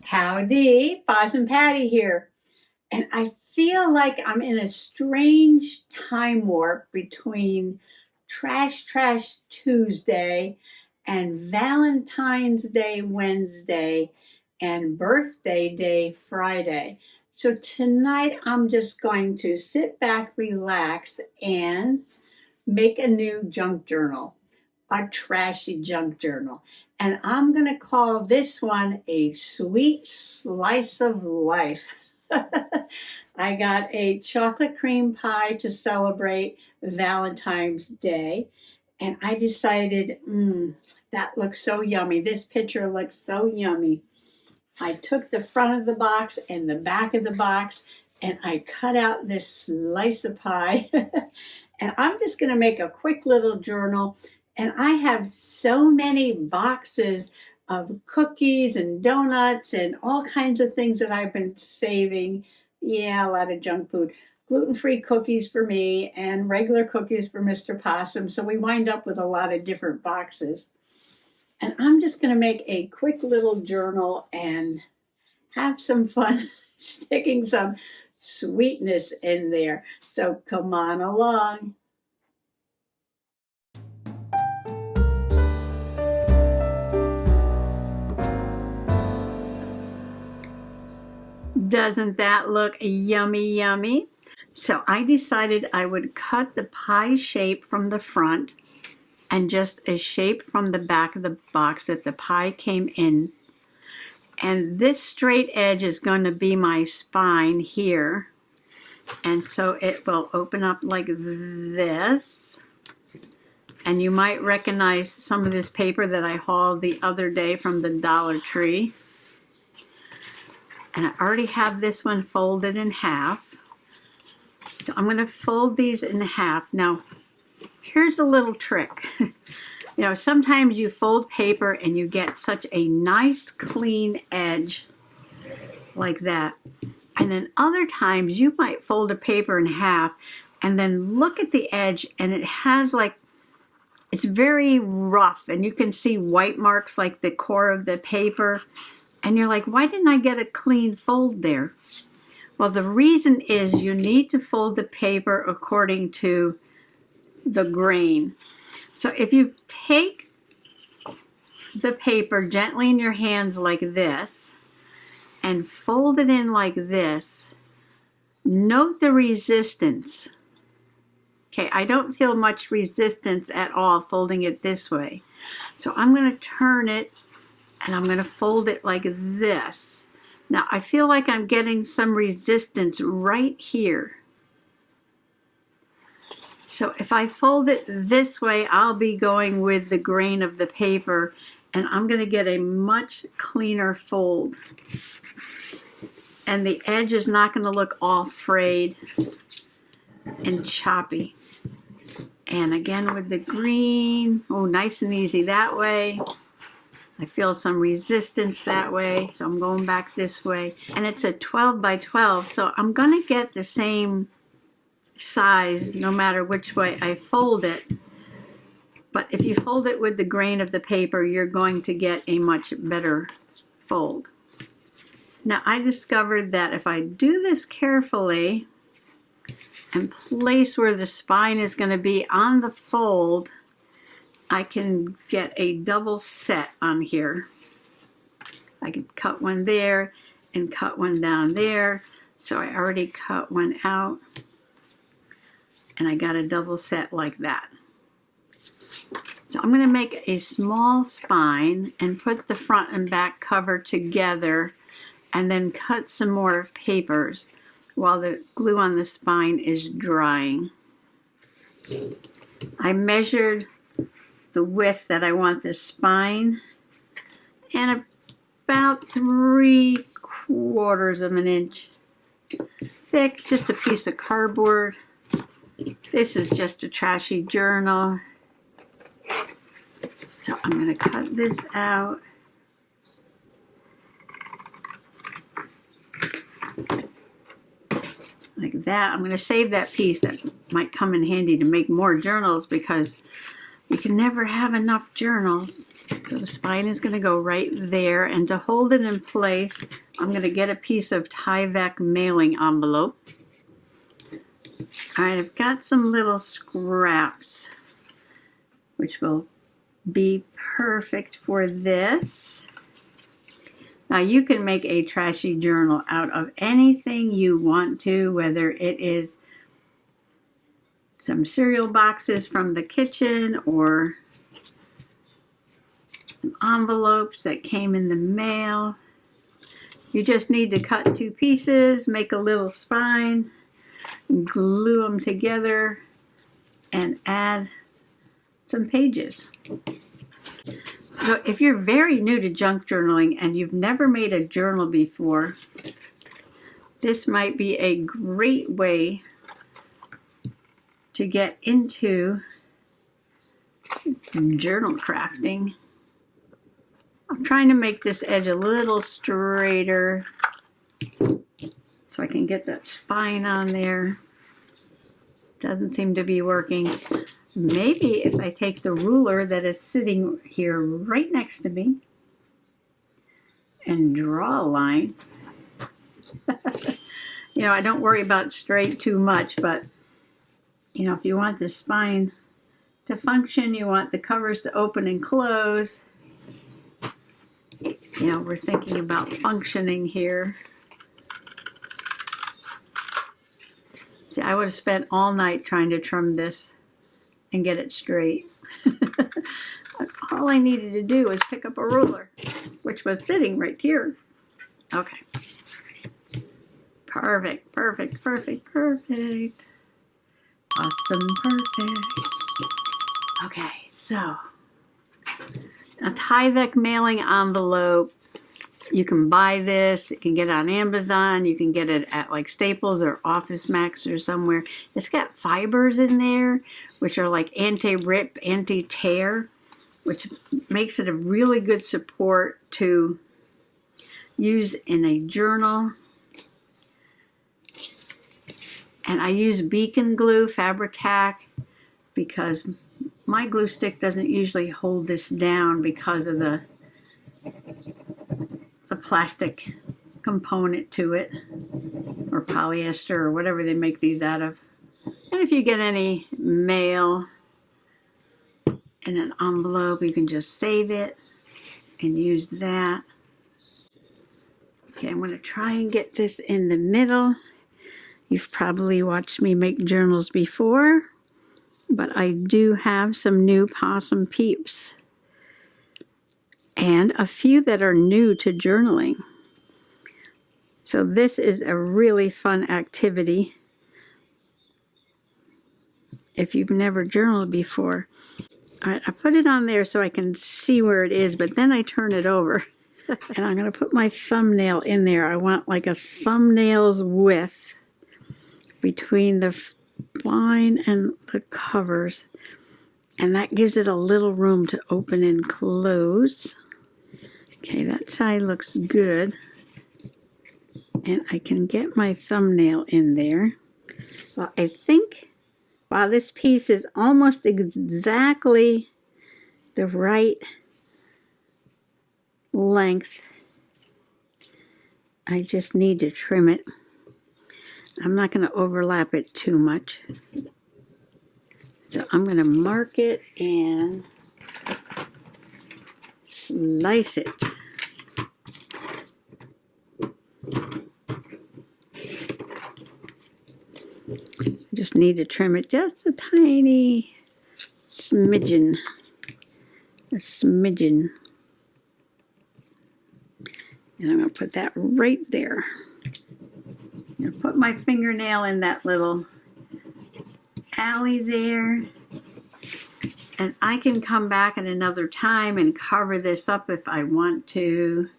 Howdy, Possum Patty here. And I feel like I'm in a strange time warp between Trash Tuesday and Valentine's Day Wednesday and Birthday Day Friday. So tonight I'm just going to sit back, relax, and make a new junk journal, a trashy junk journal. And I'm going to call this one a sweet slice of life. I got a chocolate cream pie to celebrate Valentine's Day. And I decided, that looks so yummy. This picture looks so yummy. I took the front of the box and the back of the box and I cut out this slice of pie. And I'm just going to make a quick little journal. And I have so many boxes of cookies and donuts and all kinds of things that I've been saving. Yeah, a lot of junk food. Gluten-free cookies for me and regular cookies for Mr. Possum. So we wind up with a lot of different boxes. And I'm just going to make a quick little journal and have some fun sticking some sweetness in there. So come on along. Doesn't that look yummy, yummy? So I decided I would cut the pie shape from the front and just a shape from the back of the box that the pie came in. And this straight edge is going to be my spine here. And so it will open up like this. And you might recognize some of this paper that I hauled the other day from the Dollar Tree. And I already have this one folded in half. So I'm going to fold these in half. Now, here's a little trick. You know, sometimes you fold paper and you get such a nice clean edge like that. And then other times you might fold a paper in half and then look at the edge and it has like, it's very rough and you can see white marks like the core of the paper. And you're like, why didn't I get a clean fold there? Well, the reason is you need to fold the paper according to the grain. So if you take the paper gently in your hands like this and fold it in like this, note the resistance. Okay, I don't feel much resistance at all folding it this way. So I'm going to turn it and I'm going to fold it like this. Now I feel like I'm getting some resistance right here. So if I fold it this way, I'll be going with the grain of the paper and I'm going to get a much cleaner fold. And the edge is not going to look all frayed and choppy. And again with the green, oh, nice and easy that way. I feel some resistance that way, so I'm going back this way. And it's a 12 by 12, so I'm going to get the same size no matter which way I fold it. But if you fold it with the grain of the paper, you're going to get a much better fold. Now I discovered that if I do this carefully and place where the spine is going to be on the fold, I can get a double set on here. I can cut one there and cut one down there. So I already cut one out. And I got a double set like that. So I'm going to make a small spine and put the front and back cover together and then cut some more papers while the glue on the spine is drying. I measured the width that I want the spine and about 3/4 of an inch thick, just a piece of cardboard. This is just a trashy journal. So I'm going to cut this out. Like that. I'm going to save that piece. That might come in handy to make more journals because you can never have enough journals. So the spine is going to go right there, and to hold it in place, I'm going to get a piece of Tyvek mailing envelope. All right, I've got some little scraps, which will be perfect for this. Now you can make a trashy journal out of anything you want to, whether it is some cereal boxes from the kitchen or some envelopes that came in the mail. You just need to cut 2 pieces, make a little spine, glue them together, and add some pages. So if you're very new to junk journaling and you've never made a journal before, this might be a great way to get into journal crafting. I'm trying to make this edge a little straighter so I can get that spine on there. Doesn't seem to be working. Maybe if I take the ruler that is sitting here right next to me and draw a line. You know, I don't worry about straight too much, but you know, if you want the spine to function, you want the covers to open and close. You know, we're thinking about functioning here. See, I would have spent all night trying to trim this and get it straight. All I needed to do was pick up a ruler, which was sitting right here. Okay. Perfect, perfect, perfect, perfect. Awesome, perfect. Okay, so a Tyvek mailing envelope. You can buy this. You can get it on Amazon. You can get it at like Staples or Office Max or somewhere. It's got fibers in there, which are like anti-rip, anti-tear, which makes it a really good support to use in a journal. And I use beacon glue, Fabri-Tac, because my glue stick doesn't usually hold this down because of the plastic component to it, or polyester, or whatever they make these out of. And if you get any mail in an envelope, you can just save it and use that. Okay, I'm going to try and get this in the middle. You've probably watched me make journals before, but I do have some new possum peeps and a few that are new to journaling. So this is a really fun activity if you've never journaled before. All right, I put it on there so I can see where it is, but then I turn it over. And I'm going to put my thumbnail in there. I want like a thumbnail's width between the spine and the covers. And that gives it a little room to open and close. Okay, that side looks good. And I can get my thumbnail in there. Well, I think, wow, this piece is almost exactly the right length. I just need to trim it. I'm not going to overlap it too much. So I'm going to mark it and slice it. Just need to trim it just a tiny smidgen. A smidgen. And I'm going to put that right there. I'm going to put my fingernail in that little alley there. And I can come back at another time and cover this up if I want to.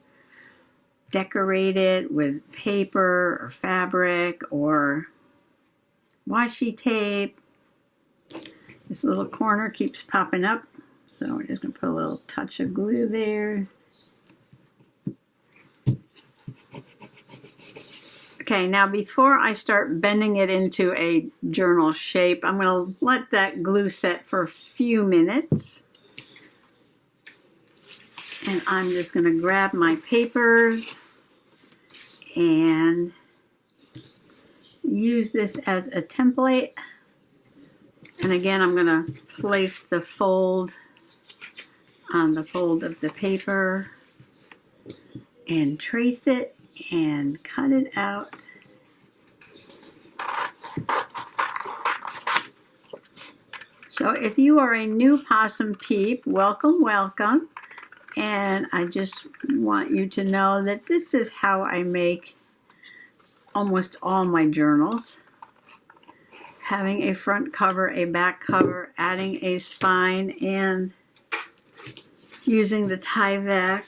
Decorate it with paper or fabric or washi tape. This little corner keeps popping up, so we're just going to put a little touch of glue there. Okay, now before I start bending it into a journal shape, I'm going to let that glue set for a few minutes. And I'm just going to grab my papers and use this as a template. And again, I'm going to place the fold on the fold of the paper and trace it and cut it out. So if you are a new possum peep, welcome, welcome. And I just want you to know that this is how I make almost all my journals. Having a front cover, a back cover, adding a spine, and using the Tyvek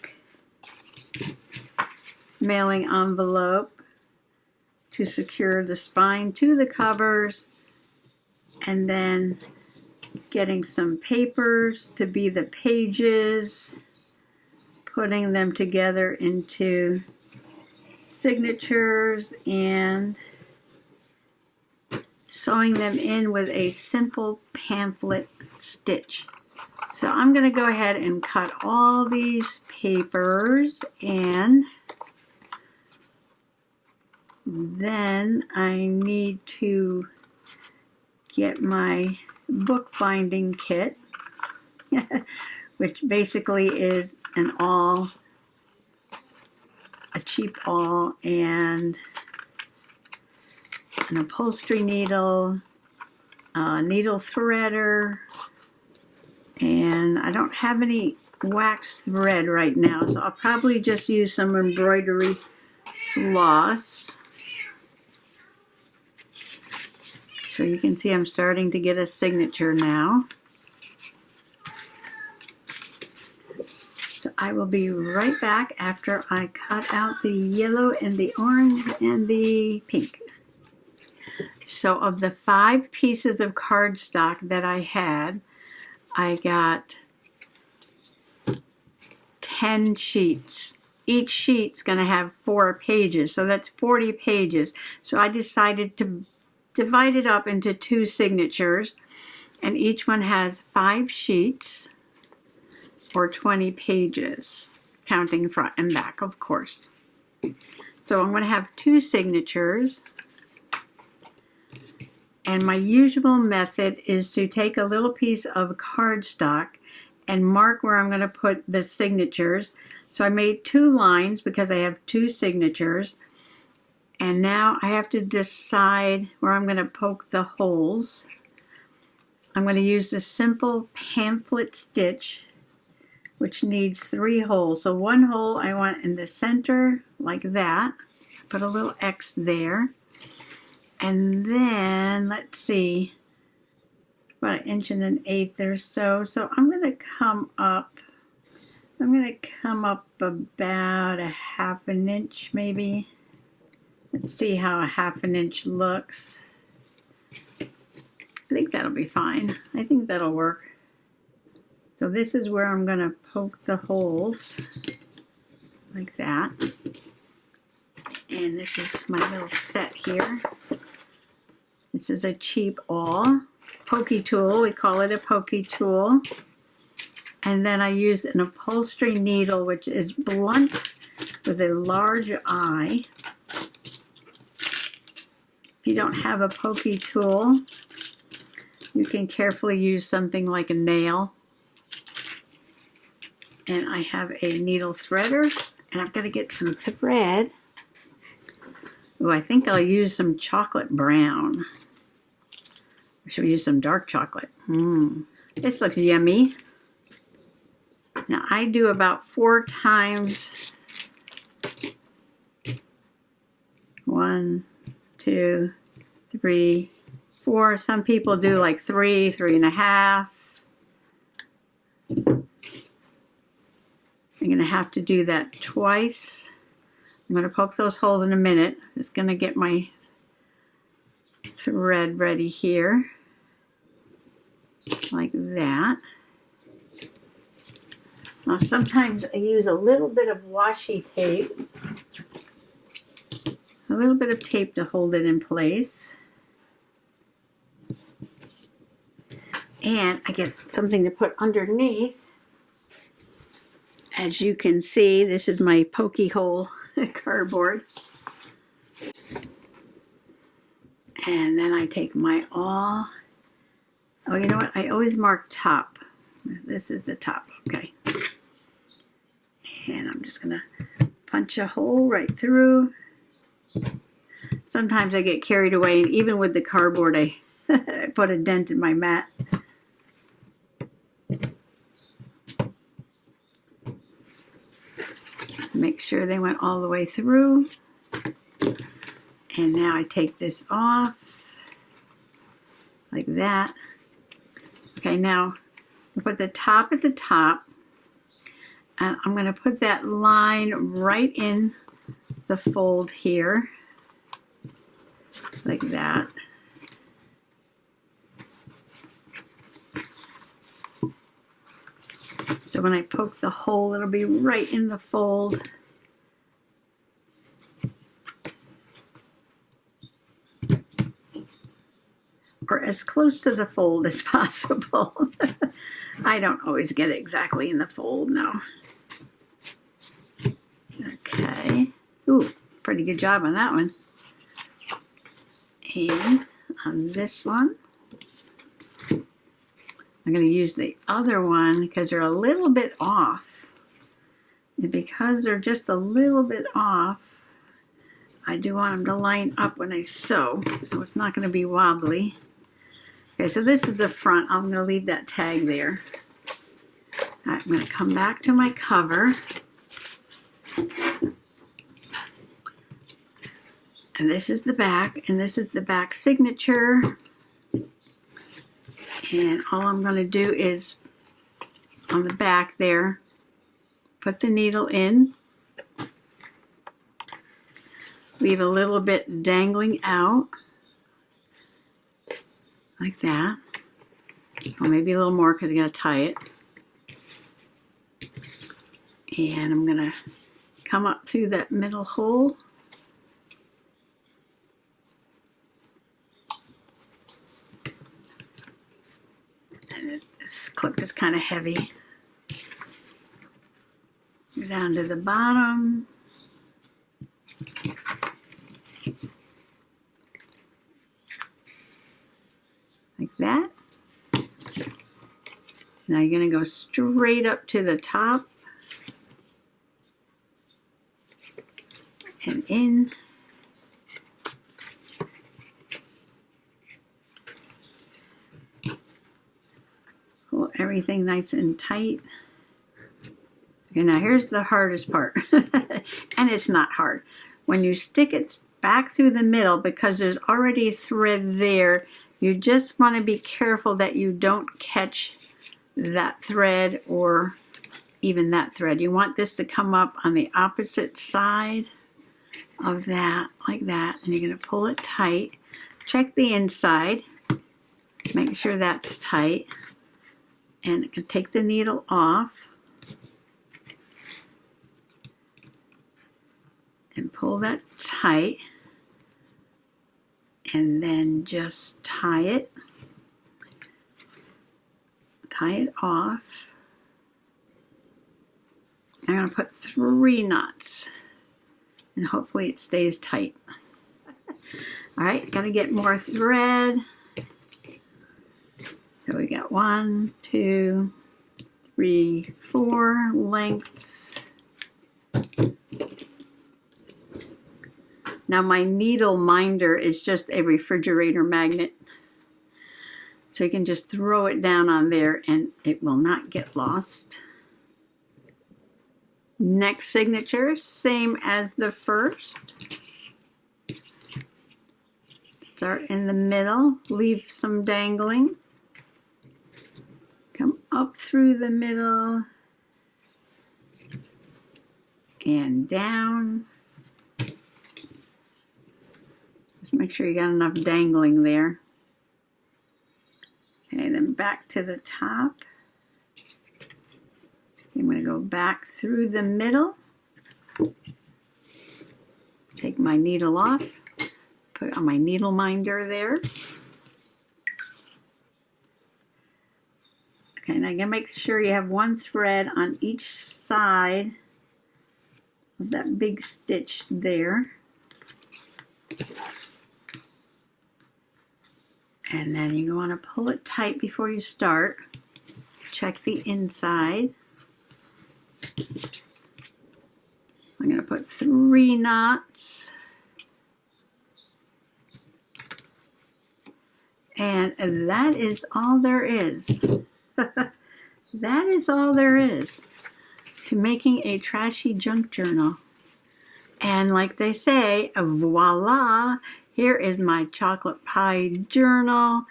mailing envelope to secure the spine to the covers, and then getting some papers to be the pages, putting them together into signatures, and sewing them in with a simple pamphlet stitch. So I'm going to go ahead and cut all these papers, and then I need to get my bookbinding kit, which basically is an awl, a cheap awl, and an upholstery needle, a needle threader, and I don't have any wax thread right now, so I'll probably just use some embroidery floss. So you can see I'm starting to get a signature now. So I will be right back after I cut out the yellow and the orange and the pink. So of the 5 pieces of cardstock that I had, I got 10 sheets. Each sheet's going to have 4 pages, so that's 40 pages. So I decided to divide it up into 2 signatures, and each one has 5 sheets or 20 pages, counting front and back, of course. So I'm going to have 2 signatures. And my usual method is to take a little piece of cardstock and mark where I'm going to put the signatures. So I made 2 lines because I have 2 signatures. And now I have to decide where I'm going to poke the holes. I'm going to use this simple pamphlet stitch, which needs 3 holes. So 1 hole I want in the center, like that. Put a little X there. And then, let's see, about 1 1/8 or so. So I'm going to come up about a 1/2 inch maybe. Let's see how a 1/2 inch looks. I think that'll be fine. I think that'll work. So this is where I'm going to poke the holes, like that. And this is my little set here. This is a cheap awl, pokey tool. We call it a pokey tool. And then I use an upholstery needle, which is blunt with a large eye. If you don't have a pokey tool, you can carefully use something like a nail. And I have a needle threader, and I've got to get some thread. Oh, I think I'll use some chocolate brown. Or should we use some dark chocolate? This looks yummy. Now I do about 4 times. 1, 2, 3, 4. Some people do like 3, 3.5. I'm going to have to do that twice. I'm going to poke those holes in a minute. Just going to get my thread ready here, like that. Now sometimes I use a little bit of washi tape, a little bit of tape to hold it in place. And I get something to put underneath. As you can see, this is my pokey hole cardboard. And then I take my awl. Oh, you know what? I always mark top. This is the top, okay. And I'm just gonna punch a hole right through. Sometimes I get carried away, and even with the cardboard, I put a dent in my mat. Make sure they went all the way through. And now I take this off, like that. Okay, now I put the top at the top, and I'm going to put that line right in the fold here, like that. So when I poke the hole, it'll be right in the fold. Or as close to the fold as possible. I don't always get it exactly in the fold, no. Okay. Ooh, pretty good job on that one. And on this one, I'm going to use the other one because they're a little bit off. And because they're just a little bit off, I do want them to line up when I sew, so it's not going to be wobbly. Okay, so this is the front. I'm going to leave that tag there. All right, I'm going to come back to my cover. And this is the back, and this is the back signature. And all I'm going to do is, on the back there, put the needle in. Leave a little bit dangling out. Like that. Or maybe a little more because I'm going to tie it. And I'm going to come up through that middle hole. And this clip is kind of heavy. Go down to the bottom. Like that. Now you're going to go straight up to the top and in. Pull everything nice and tight. Okay, now here's the hardest part. And it's not hard. When you stick it back through the middle, because there's already a thread there, you just want to be careful that you don't catch that thread or even that thread. You want this to come up on the opposite side of that, like that, and you're going to pull it tight. Check the inside. Make sure that's tight. And take the needle off. And pull that tight. And then just tie it. Tie it off. I'm going to put 3 knots. And hopefully it stays tight. Alright, got to get more thread. So we got 1, 2, 3, 4 lengths. Now my needle minder is just a refrigerator magnet. So you can just throw it down on there and it will not get lost. Next signature, same as the first. Start in the middle, leave some dangling. Come up through the middle and down. Just make sure you got enough dangling there. Okay, then back to the top. I'm going to go back through the middle. Take my needle off. Put it on my needle minder there. Okay, now you gotta make sure you have one thread on each side of that big stitch there. And then you want to pull it tight before you start. Check the inside. I'm going to put 3 knots. And that is all there is. That is all there is to making a trashy junk journal. And like they say, voila, here is my chocolate pie journal,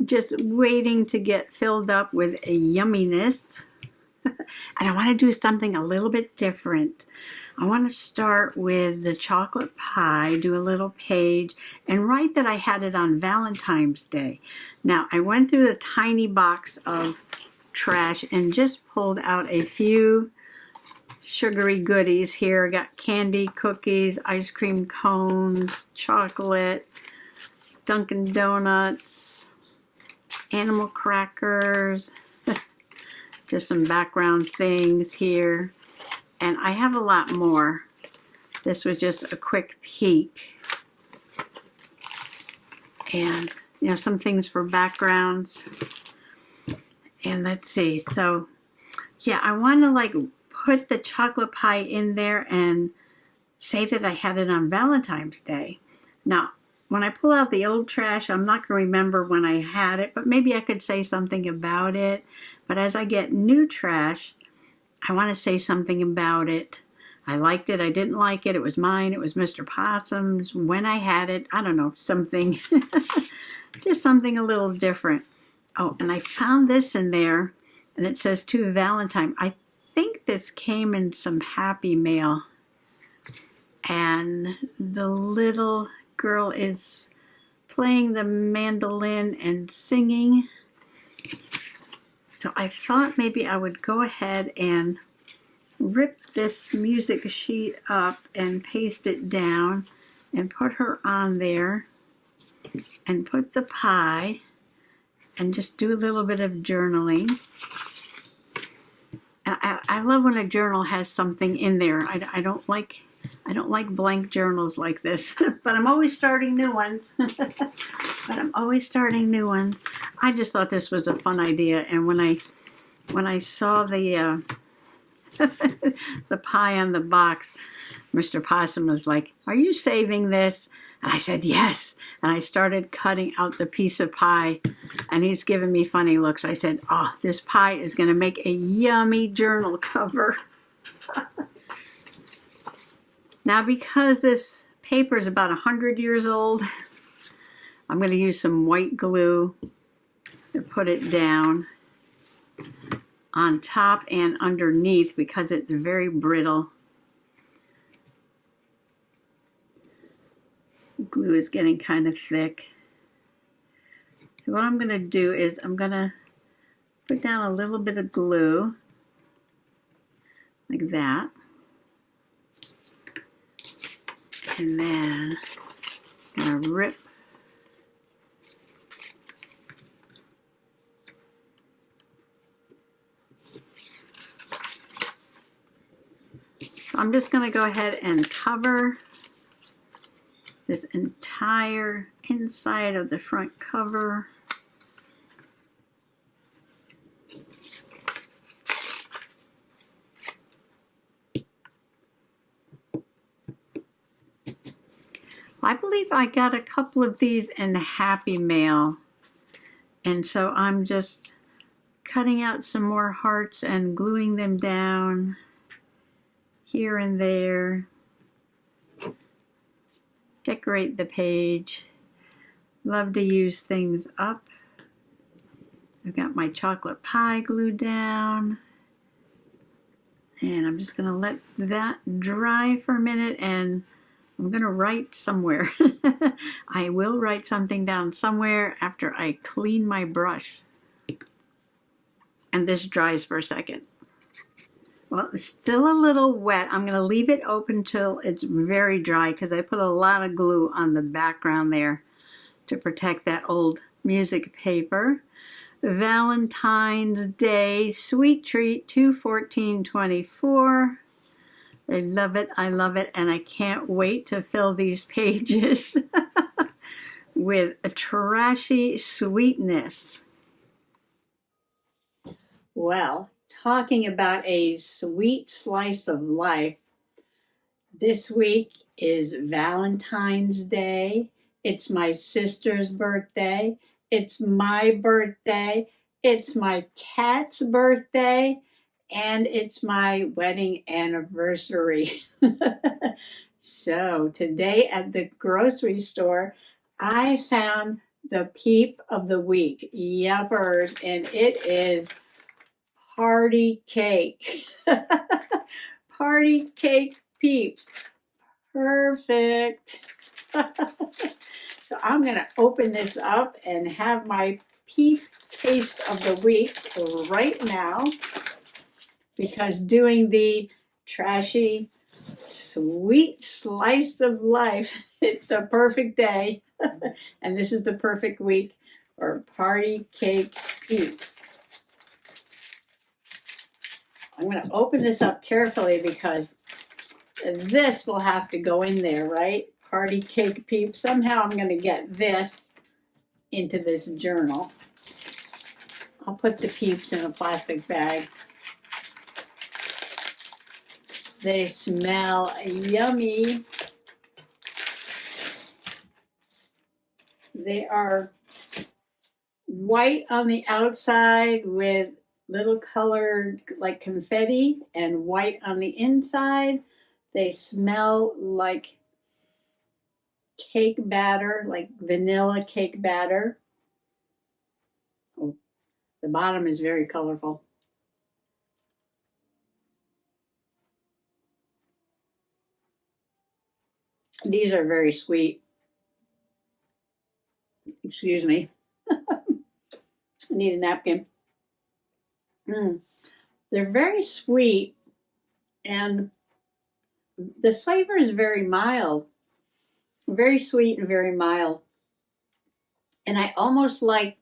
just waiting to get filled up with a yumminess. And I want to do something a little bit different. I want to start with the chocolate pie, do a little page, and write that I had it on Valentine's Day. Now, I went through the tiny box of trash and just pulled out a few sugary goodies here. I got candy, cookies, ice cream cones, chocolate, Dunkin' Donuts, animal crackers, just some background things here. And I have a lot more. This was just a quick peek. And, you know, some things for backgrounds. And let's see. So, yeah, I want to, like, put the chocolate pie in there and say that I had it on Valentine's Day. Now, when I pull out the old trash, I'm not going to remember when I had it, but maybe I could say something about it. But as I get new trash, I want to say something about it. I liked it, I didn't like it, it was mine, it was Mr. Possum's, when I had it, I don't know, something, just something a little different. Oh, and I found this in there, and it says to Valentine. I think this came in some Happy Mail, and the little girl is playing the mandolin and singing. So I thought maybe I would go ahead and rip this music sheet up and paste it down and put her on there and put the pie and just do a little bit of journaling. I love when a journal has something in there. I don't like blank journals like this, but I'm always starting new ones. I just thought this was a fun idea, and when I saw the the pie on the box, Mr. Possum was like, "Are you saving this?" And I said, "Yes." And I started cutting out the piece of pie, and he's giving me funny looks. I said, "Oh, this pie is going to make a yummy journal cover." Now, because this paper is about 100 years old, I'm going to use some white glue to put it down on top and underneath because it's very brittle. Glue is getting kind of thick. So what I'm going to do is I'm going to put down a little bit of glue like that. And then I'm going to rip I'm just going to go ahead and cover this entire inside of the front cover. I believe I got a couple of these in Happy Mail, and so I'm just cutting out some more hearts and gluing them down here and there. Decorate the page. Love to use things up. I've got my chocolate pie glued down, and I'm just going to let that dry for a minute, and I'm going to write somewhere. I will write something down somewhere after I clean my brush. And this dries for a second. Well, it's still a little wet. I'm going to leave it open till it's very dry because I put a lot of glue on the background there to protect that old music paper. Valentine's Day Sweet Treat 2/14/24. I love it, and I can't wait to fill these pages with a trashy sweetness. Well, talking about a sweet slice of life, this week is Valentine's Day. It's my sister's birthday. It's my birthday. It's my cat's birthday. And it's my wedding anniversary. So today at the grocery store, I found the Peep of the week. Yuppers. And it is party cake. Party cake Peeps. Perfect. So I'm going to open this up and have my Peep taste of the week right now, because doing the trashy sweet slice of life, it's the perfect day. And this is the perfect week for party cake Peeps. I'm going to open this up carefully because this will have to go in there, right? Party cake Peeps. Somehow I'm going to get this into this journal. I'll put the Peeps in a plastic bag. They smell yummy. They are white on the outside with little colored like confetti and white on the inside. They smell like cake batter, like vanilla cake batter. Oh, the bottom is very colorful. These are very sweet. Excuse me. I need a napkin. They're very sweet, and the flavor is very mild. Very sweet and very mild. And I almost like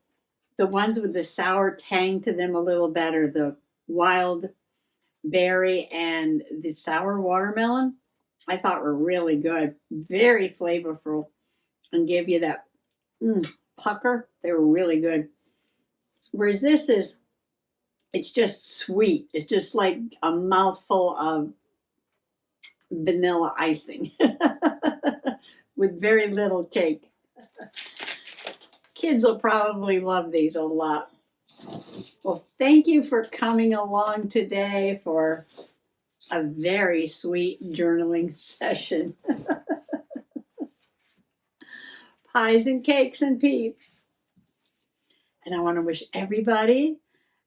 the ones with the sour tang to them a little better. The wild berry and the sour watermelon, I thought were really good. Very flavorful and give you that pucker. They were really good. Whereas this is, it's just sweet. It's just like a mouthful of vanilla icing with very little cake. Kids will probably love these a lot. Well, thank you for coming along today for a very sweet journaling session. Pies and cakes and Peeps. And I want to wish everybody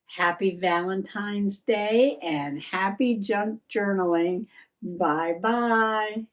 happy Valentine's Day and happy junk journaling. Bye-bye.